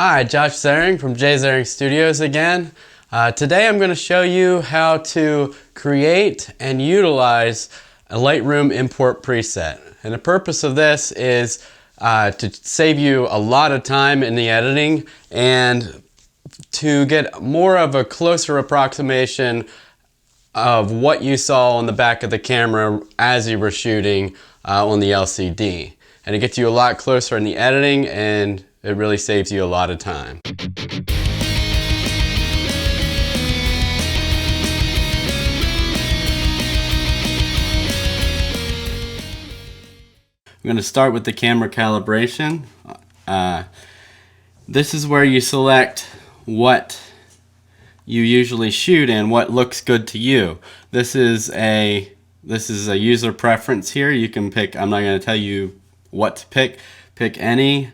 Hi, Josh Zaring from Zaring Studios again. Today I'm going to show you how to create and utilize a Lightroom import preset. And the purpose of this is to save you a lot of time in the editing and to get more of a closer approximation of what you saw on the back of the camera as you were shooting on the LCD. And it gets you a lot closer in the editing, and it really saves you a lot of time. I'm going to start with the camera calibration. This is where you select what you usually shoot and what looks good to you. This is a user preference here. You can pick. I'm not going to tell you what to pick. Pick any.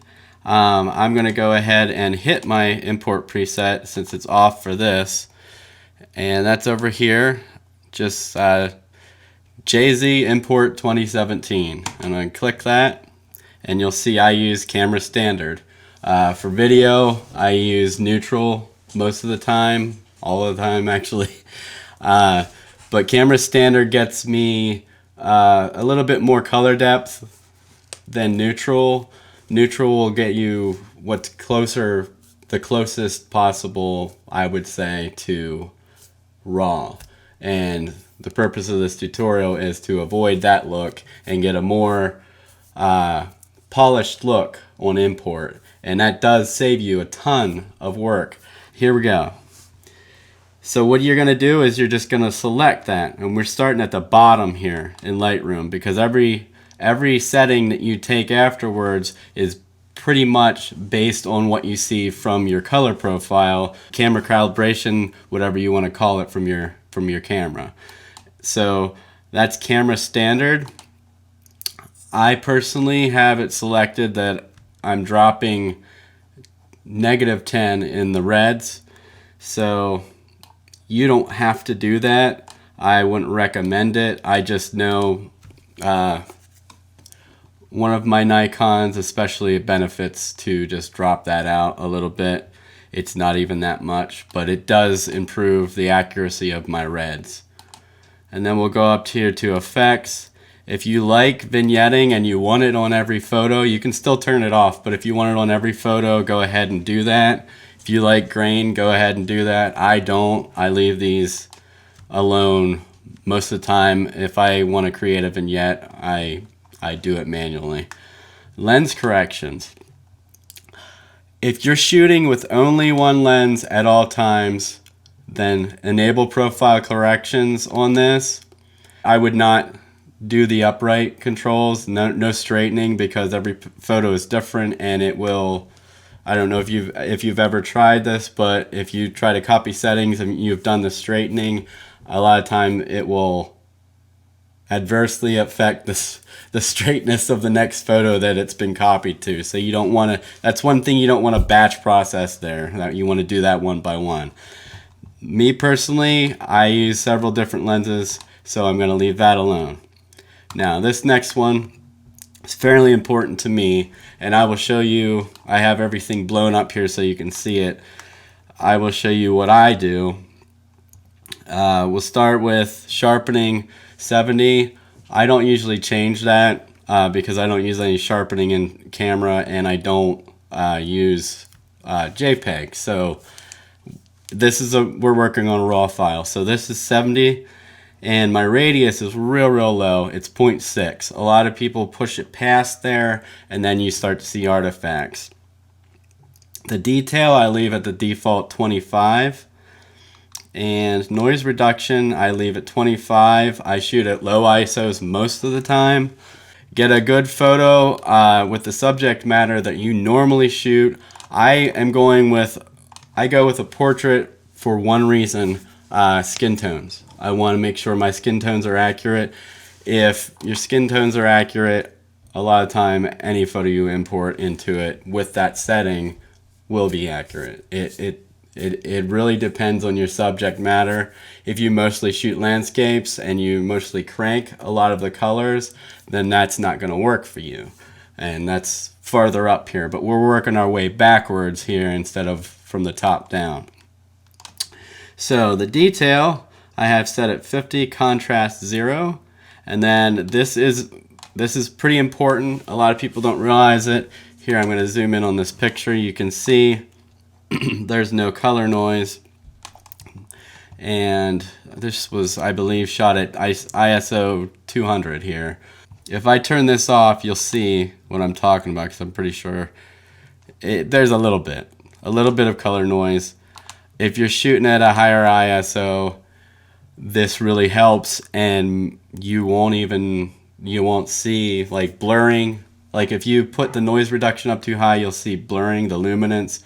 I'm going to go ahead and hit my import preset since it's off for this, and that's over here. Just JZ Import 2017. I'm going to click that, and you'll see I use camera standard. For video, I use neutral most of the time, all the time actually. But camera standard gets me a little bit more color depth than neutral. Neutral will get you what's closer, the closest possible, I would say, to raw. And the purpose of this tutorial is to avoid that look and get a more polished look on import. And that does save you a ton of work. Here we go. So what you're going to do is you're just going to select that. And we're starting at the bottom here in Lightroom, because every setting that you take afterwards is pretty much based on what you see from your color profile, camera calibration, whatever you want to call it from your camera. So that's camera standard. I personally have it selected that I'm dropping -10 in the reds. So you don't have to do that. I wouldn't recommend it. I just know one of my Nikons especially, it benefits to just drop that out a little bit. It's not even that much, but it does improve the accuracy of my reds. And then we'll go up here to effects. If you like vignetting and you want it on every photo, you can still turn it off, but if you want it on every photo, go ahead and do that. If you like grain, go ahead and do that. I don't. I leave these alone most of the time. If I want to create a vignette, I do it manually. Lens corrections. If you're shooting with only one lens at all times, then enable profile corrections on this. I would not do the upright controls, no straightening, because every photo is different, and it will, I don't know if you've ever tried this, but if you try to copy settings and you've done the straightening, a lot of time it will adversely affect the straightness of the next photo that it's been copied to. So you don't want to, that's one thing you don't want to batch process there. That you want to do that one by one. Me personally, I use several different lenses, so I'm going to leave that alone. Now this next one is fairly important to me, and I will show you. I have everything blown up here so you can see it. I will show you what I do. We'll start with sharpening 70. I don't usually change that because I don't use any sharpening in camera, and I don't use JPEG. So this is we're working on a raw file. So this is 70. And my radius is real low. It's 0.6. A lot of people push it past there, and then you start to see artifacts. The detail I leave at the default 25. And noise reduction I leave at 25. I shoot at low ISOs most of the time. Get a good photo with the subject matter that you normally shoot. I go with a portrait for one reason, skin tones. I want to make sure my skin tones are accurate. If your skin tones are accurate, a lot of time any photo you import into it with that setting will be accurate. It really depends on your subject matter. If you mostly shoot landscapes and you mostly crank a lot of the colors, then that's not going to work for you. And that's farther up here, but we're working our way backwards here instead of from the top down. So the detail I have set at 50, contrast 0, and then this is pretty important. A lot of people don't realize it. Here I'm going to zoom in on this picture. You can see there's no color noise, and this was, I believe, shot at ISO 200 here. If I turn this off, you'll see what I'm talking about, because I'm pretty sure there's a little bit of color noise. If you're shooting at a higher ISO, this really helps, and you won't see like blurring. Like if you put the noise reduction up too high, you'll see blurring, the luminance,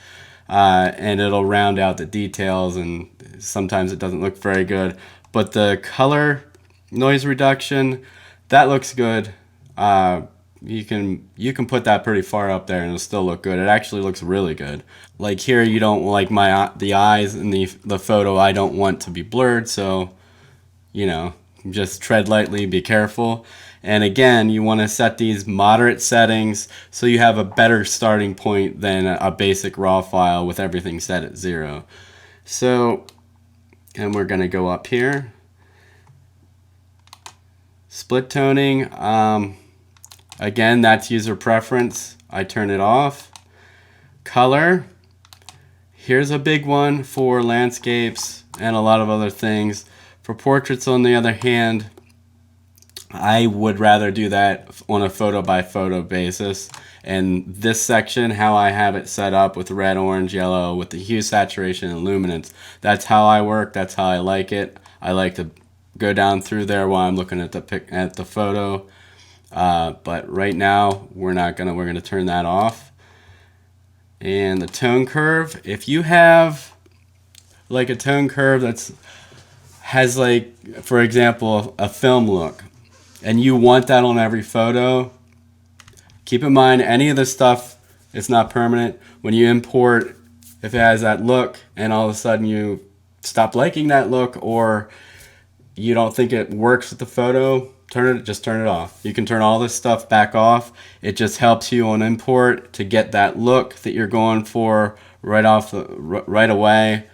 and it'll round out the details, and sometimes it doesn't look very good. But the color noise reduction, that looks good. You can put that pretty far up there and it'll still look good. It actually looks really good. Like here, you don't like the eyes in the photo, I don't want to be blurred, so you know, just tread lightly, be careful. And again, you want to set these moderate settings so you have a better starting point than a basic raw file with everything set at 0. So, and we're going to go up here. Split toning, again, that's user preference. I turn it off. Color, here's a big one for landscapes and a lot of other things. For portraits, on the other hand, I would rather do that on a photo by photo basis. And this section, how I have it set up with red, orange, yellow, with the hue, saturation, and luminance, that's how I work. That's how I like it. I like to go down through there while I'm looking at the photo. But right now, we're gonna turn that off. And the tone curve, if you have like a tone curve has like, for example, a film look, and you want that on every photo, keep in mind any of this stuff is not permanent. When you import, if it has that look and all of a sudden you stop liking that look or you don't think it works with the photo, just turn it off. You can turn all this stuff back off. It just helps you on import to get that look that you're going for right away,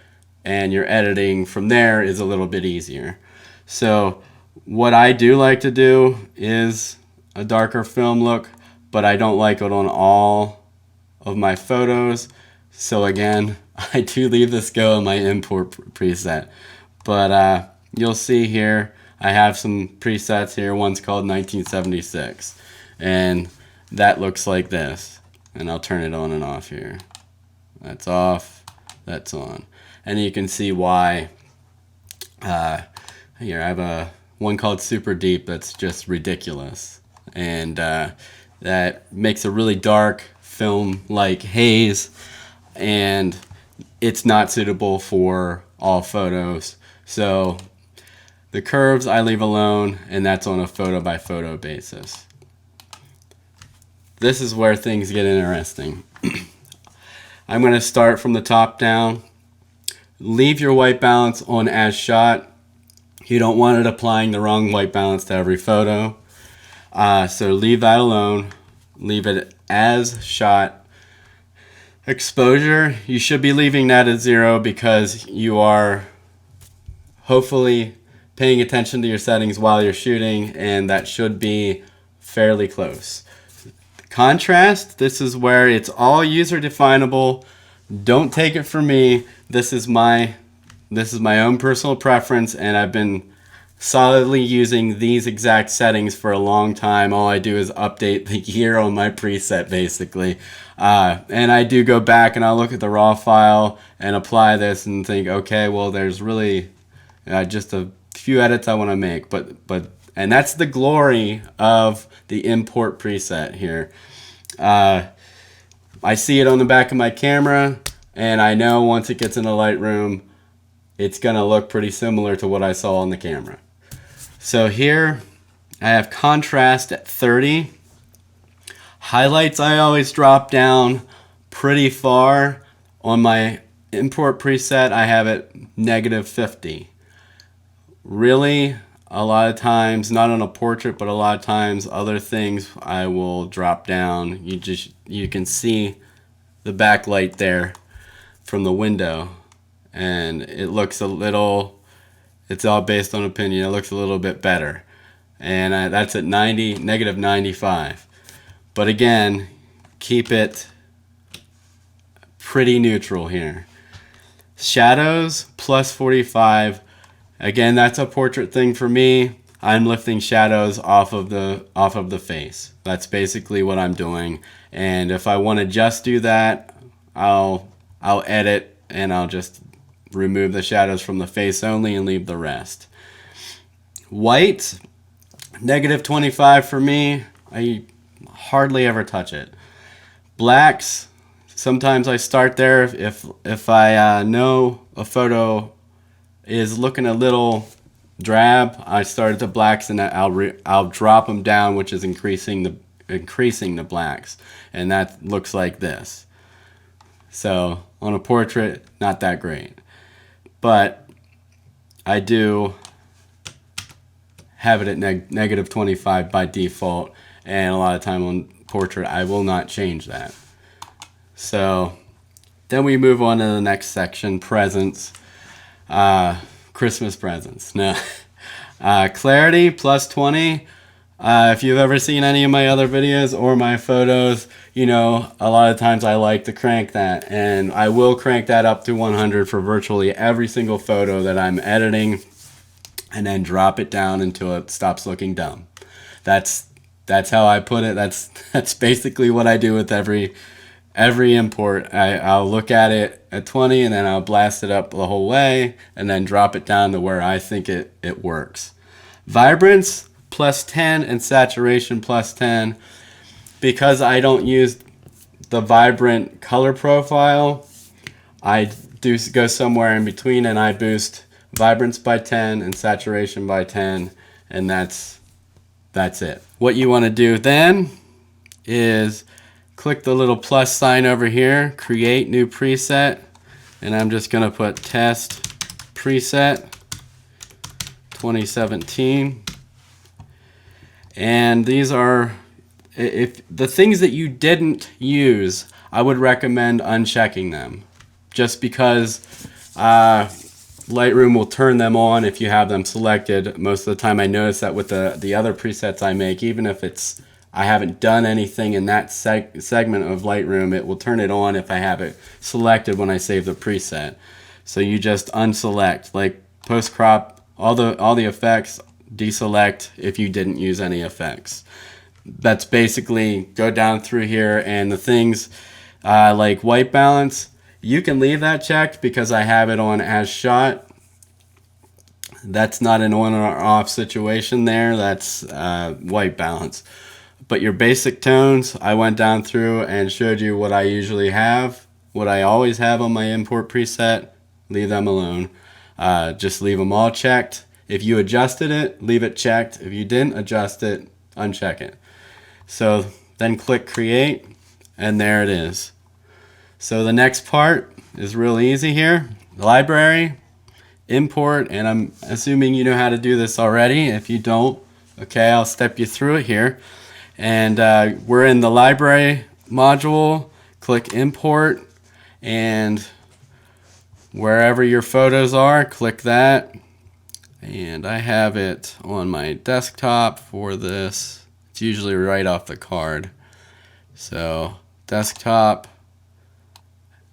and your editing from there is a little bit easier. So what I do like to do is a darker film look, but I don't like it on all of my photos. So again, I do leave this go in my import preset. But you'll see here, I have some presets here. One's called 1976, and that looks like this. And I'll turn it on and off here. That's off, that's on. And you can see why. Here I have one called Super Deep that's just ridiculous, and that makes a really dark film-like haze, and it's not suitable for all photos. So the curves I leave alone, and that's on a photo by photo basis. This is where things get interesting. I'm going to start from the top down. Leave your white balance on as shot. You don't want it applying the wrong white balance to every photo. So leave that alone. Leave it as shot. Exposure, you should be leaving that at 0 because you are hopefully paying attention to your settings while you're shooting, and that should be fairly close. Contrast, this is where it's all user definable. Don't take it from me. This is my own personal preference, and I've been solidly using these exact settings for a long time. All I do is update the year on my preset, basically. And I do go back and I'll look at the raw file and apply this and think, okay, well, there's really just a few edits I want to make. And that's the glory of the import preset here. I see it on the back of my camera, and I know once it gets in the Lightroom, it's going to look pretty similar to what I saw on the camera. So here I have contrast at 30. Highlights I always drop down pretty far. On my import preset, I have it -50. Really, a lot of times, not on a portrait, but a lot of times other things I will drop down. You can see the backlight there from the window, and it looks a little, it's all based on opinion, it looks a little bit better. And that's at negative 95. But again, keep it pretty neutral here. Shadows plus 45. Again, that's a portrait thing for me. I'm lifting shadows off of the face. That's basically what I'm doing. And if I want to just do that, I'll edit and I'll just remove the shadows from the face only and leave the rest. White, negative 25 for me. I hardly ever touch it. Blacks, sometimes I start there if I know a photo is looking a little drab. I start at the blacks and I'll drop them down, which is increasing the blacks, and that looks like this. So on a portrait, not that great, but I do have it at negative 25 by default, and a lot of time on portrait I will not change that. So then we move on to the next section, presents. Christmas presents. No. Clarity plus 20. If you've ever seen any of my other videos or my photos, you know, a lot of times I like to crank that, and I will crank that up to 100 for virtually every single photo that I'm editing, and then drop it down until it stops looking dumb. That's how I put it. That's basically what I do with every import. I'll look at it at 20 and then I'll blast it up the whole way and then drop it down to where I think it works. Vibrance plus 10 and saturation plus 10. Because I don't use the vibrant color profile, I do go somewhere in between and I boost vibrance by 10 and saturation by 10, and that's it. What you want to do then is click the little plus sign over here, create new preset, and I'm just going to put test preset 2017. And these are, if the things that you didn't use, I would recommend unchecking them, just because Lightroom will turn them on if you have them selected. Most of the time I notice that with the other presets I make, even if I haven't done anything in that segment of Lightroom, it will turn it on if I have it selected when I save the preset. So you just unselect, like post crop, all the effects, deselect if you didn't use any effects. That's basically go down through here, and the things like white balance, you can leave that checked because I have it on as shot. That's not an on or off situation there. That's white balance. But your basic tones, I went down through and showed you what I usually have, what I always have on my import preset. Leave them alone. Just leave them all checked. If you adjusted it, leave it checked. If you didn't adjust it, uncheck it. So then click create, and there it is. So the next part is real easy here. Library, import, and I'm assuming you know how to do this already. If you don't, okay, I'll step you through it here. And we're in the library module. Click import, and wherever your photos are, click that. And I have it on my desktop for this. It's usually right off the card. So desktop,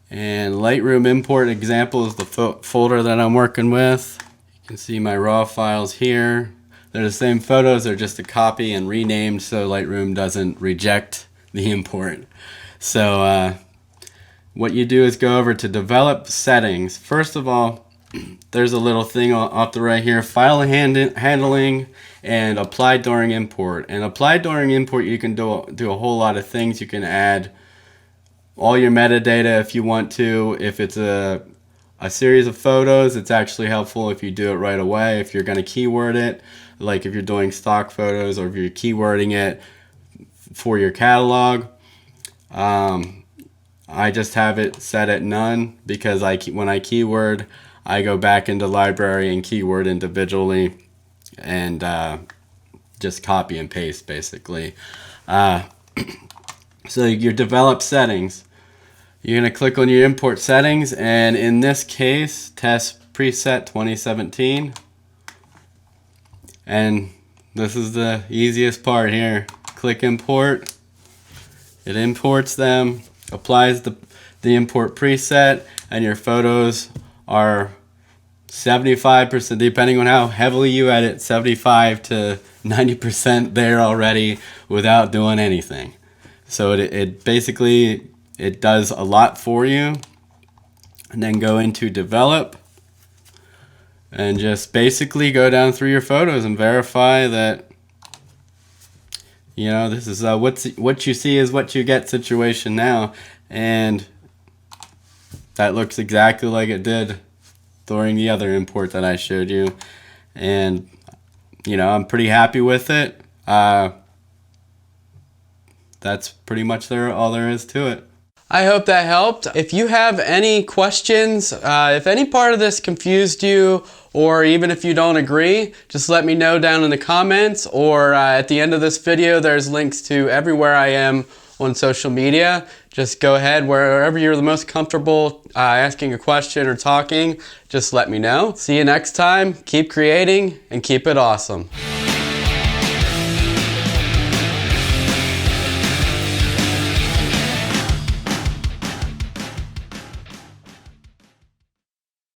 and Lightroom import example is the folder that I'm working with. You can see my raw files here. They're the same photos, they're just a copy and renamed so Lightroom doesn't reject the import. So what you do is go over to develop settings. First of all, there's a little thing off the right here, file handling and apply during import. And apply during import, you can do a whole lot of things. You can add all your metadata if you want to. If it's a series of photos, it's actually helpful if you do it right away. If you're going to keyword it, like if you're doing stock photos, or if you're keywording it for your catalog, I just have it set at none because when I keyword, I go back into library and keyword individually. and just copy and paste basically. So your develop settings, you're going to click on your import settings, and in this case test preset 2017, and this is the easiest part here. Click import. It imports them, applies the import preset, and your photos are 75%, depending on how heavily you edit, 75 to 90% there already without doing anything. So it basically, it does a lot for you. And then go into develop and just basically go down through your photos and verify that, you know, this is what you see is what you get situation now, and that looks exactly like it did during the other import that I showed you. And you know, I'm pretty happy with it. That's pretty much all there is to it. I hope that helped. If you have any questions, if any part of this confused you, or even if you don't agree, just let me know down in the comments, or at the end of this video there's links to everywhere I am on social media. Just go ahead, wherever you're the most comfortable asking a question or talking, just let me know. See you next time. Keep creating and keep it awesome.